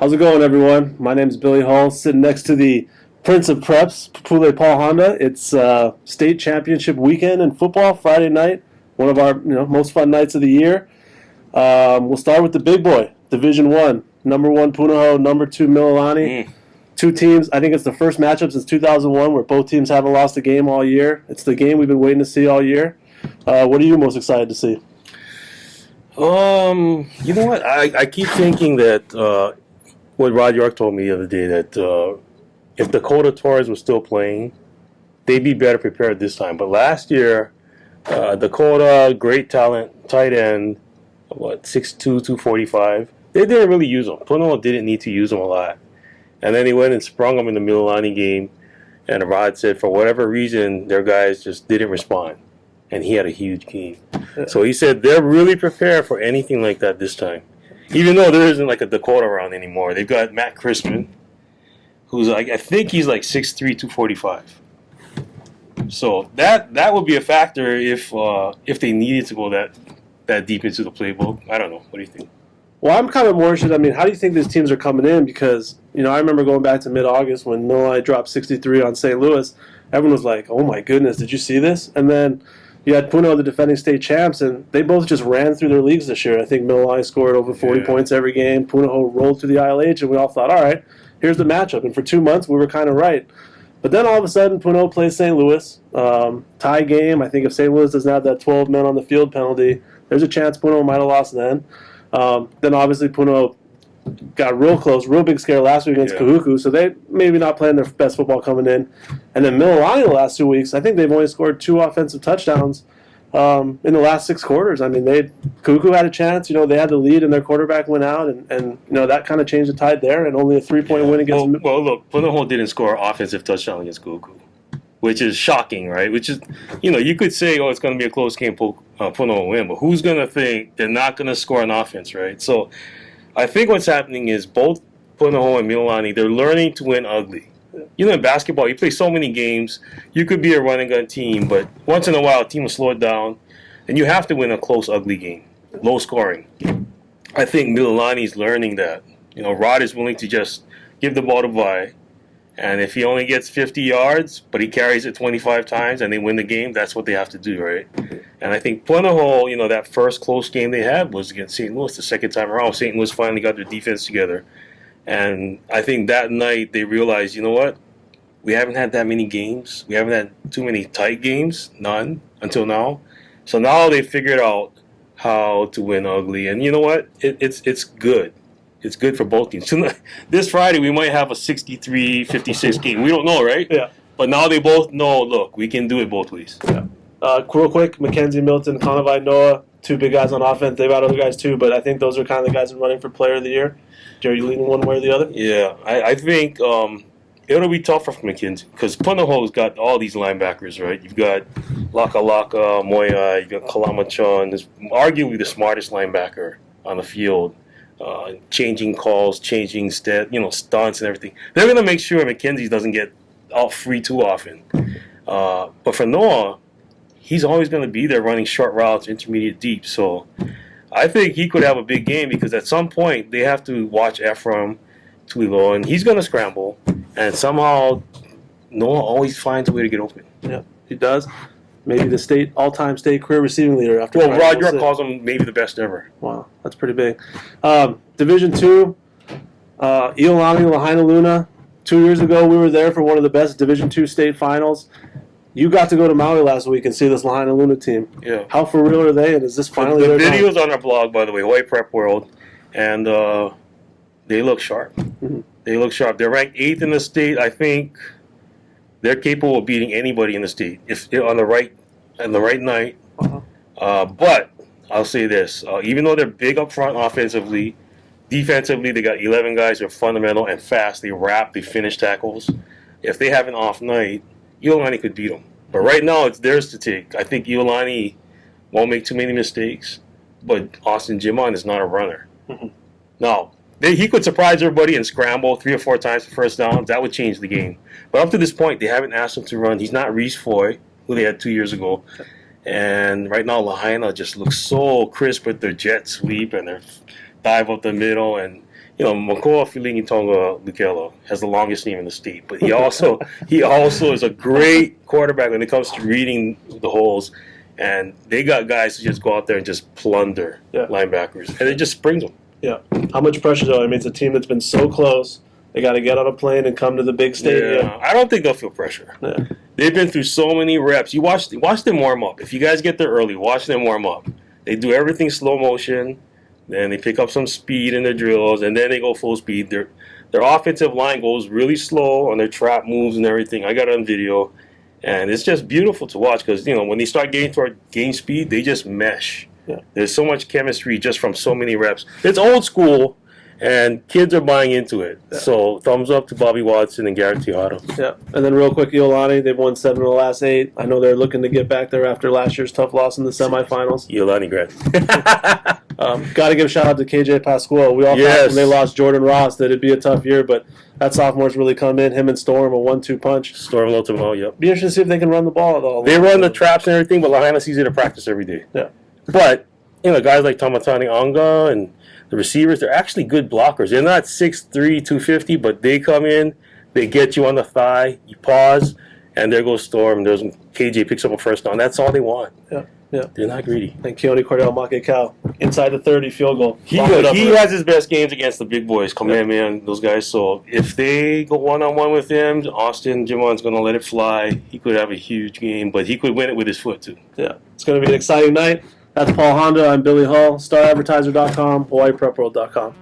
How's it going, everyone? My name is Billy Hall, sitting next to the Prince of Preps, Papule Paul Honda. It's state championship weekend in football, Friday night, one of our most fun nights of the year. We'll start with the big boy, Division One, number one Punahou, number two Mililani. Two teams. I think it's the first matchup since 2001 where both teams haven't lost a game all year. It's the game we've been waiting to see all year. What are you most excited to see? You know what? I keep thinking that what Rod York told me the other day that if Dakota Torres was still playing, they'd be better prepared this time. But last year, Dakota, great talent, tight end, 6'2", 245. They didn't really use him. Punahou didn't need to use him a lot. And then he went and sprung him in the Mililani game. And Rod said for whatever reason, their guys just didn't respond. And he had a huge game. So he said they're really prepared for anything like that this time. Even though there isn't like a Dakota around anymore. They've got Matt Crispin, who's like, I think he's like 6'3", 245. So that would be a factor if they needed to go that deep into the playbook. I don't know. What do you think? Well, I'm kind of more interested. I mean, how do you think these teams are coming in? Because, I remember going back to mid-August when Mililani dropped 63 on St. Louis. Everyone was like, oh my goodness, did you see this? And then you had Punahou, the defending state champs, and they both just ran through their leagues this year. I think Mililani scored over 40 points every game. Punahou rolled through the ILH, and we all thought, all right, here's the matchup. And for 2 months, we were kind of right. But then all of a sudden, Punahou plays St. Louis. Tie game. I think if St. Louis doesn't have that 12 men on the field penalty, there's a chance Punahou might have lost then. Then obviously Punahou got real close, real big scare last week against Kahuku, so they maybe not playing their best football coming in. And then Mililani the last 2 weeks, I think they've only scored 2 offensive touchdowns in the last 6 quarters. I mean, Kahuku had a chance. They had the lead and their quarterback went out, and that kind of changed the tide there, and only a 3-point win against. Well, look, Punahou didn't score an offensive touchdown against Kahuku, which is shocking, right? Which is, you could say, it's going to be a close game, Punahou win, but who's going to think they're not going to score an offense, right? So I think what's happening is both Punahou and Mililani, they're learning to win ugly. In basketball, you play so many games, you could be a run-and-gun team, but once in a while, a team will slow it down, and you have to win a close, ugly game, low scoring. I think Mililani's learning that. Rod is willing to just give the ball to Vi, and if he only gets 50 yards, but he carries it 25 times and they win the game, that's what they have to do, right? And I think Punahou, that first close game they had was against St. Louis the second time around. St. Louis finally got their defense together. And I think that night they realized, you know what? We haven't had that many games. We haven't had too many tight games, none, until now. So now they figured out how to win ugly. And you know what? It's good. It's good for both teams. This Friday, we might have a 63-56 game. We don't know, right? Yeah. But now they both know, look, we can do it both ways. Yeah. Real quick, Mackenzie Milton, Conavai Noah, 2 big guys on offense. They've got other guys too, but I think those are kind of the guys running for player of the year. Are you leaning one way or the other? Yeah, I think it'll be tougher for Mackenzie because Punahou's got all these linebackers, right? You've got Laka Laka, Moya, you've got Kalamachon, who's arguably the smartest linebacker on the field. Changing calls, changing stunts and everything. They're going to make sure Mackenzie doesn't get out free too often. But for Noah, he's always going to be there running short routes, intermediate deep. So I think he could have a big game because at some point they have to watch Ephraim Tuilo, and he's going to scramble. And somehow Noah always finds a way to get open. Yeah, he does. Maybe the all-time state career receiving leader after. Well, Rod York calls him maybe the best ever. Wow, that's pretty big. Division II, Iolani and Lahainaluna. 2 years ago, we were there for one of the best Division II state finals. You got to go to Maui last week and see this Lahainaluna team. Yeah. How for real are they? And is this finally the their video's time? on our blog, by the way, Hawaii Prep World, and they look sharp. Mm-hmm. They look sharp. They're ranked 8th in the state. I think they're capable of beating anybody in the state if on the right night. Uh-huh. But I'll say this: even though they're big up front offensively, defensively they got 11 guys who are fundamental and fast. They wrap, they finish tackles. If they have an off night, Iolani could beat them. But right now it's theirs to take. I think Iolani won't make too many mistakes, but Austin Jimon is not a runner. Mm-hmm. Now, he could surprise everybody and scramble 3 or 4 times for first downs. That would change the game. But up to this point, they haven't asked him to run. He's not Reese Foy, who they had 2 years ago. And right now, Lahaina just looks so crisp with their jet sweep and their dive up the middle. And Makoa Filingi-Tonga Lukelo has the longest name in the state, but he also is a great quarterback when it comes to reading the holes. And they got guys who just go out there and just plunder linebackers, and it just springs them. Yeah. How much pressure, though? I mean, it's a team that's been so close. They got to get on a plane and come to the big stadium. Yeah, I don't think they'll feel pressure. Yeah. They've been through so many reps. You watch them warm up. If you guys get there early, watch them warm up. They do everything slow motion. Then they pick up some speed in their drills, and then they go full speed. Their offensive line goes really slow on their trap moves and everything. I got it on video. And it's just beautiful to watch because, when they start getting to our game speed, they just mesh. Yeah. There's so much chemistry just from so many reps. It's old school, and kids are buying into it. Yeah. So thumbs up to Bobby Watson and Garrett Teotto. Yeah. And then real quick, Iolani, they've won 7 of the last 8. I know they're looking to get back there after last year's tough loss in the semifinals. Iolani grad. Got to give a shout out to KJ Pascual. We all thought when they lost Jordan Ross that it'd be a tough year, but that sophomore's really come in. Him and Storm, a 1-2 punch. Storm Lotamo, yep. Be interested to see if they can run the ball at all. They run the traps and everything, but Lahaina sees it in practice every day. Yeah. But, guys like Tamatani Anga and the receivers, they're actually good blockers. They're not 6'3", 250, but they come in, they get you on the thigh, you pause, and there goes Storm. There's KJ picks up a first down. That's all they want. Yeah. Yeah. They're not greedy. And Keone Cordell Makekau, inside the 30 field goal. He has his best games against the big boys, man, those guys. So if they go one-on-one with him, Austin Jimon's going to let it fly. He could have a huge game, but he could win it with his foot, too. Yeah. It's going to be an exciting night. That's Paul Honda. I'm Billy Hull, Star-Advertiser.com, HawaiiPrepWorld.com.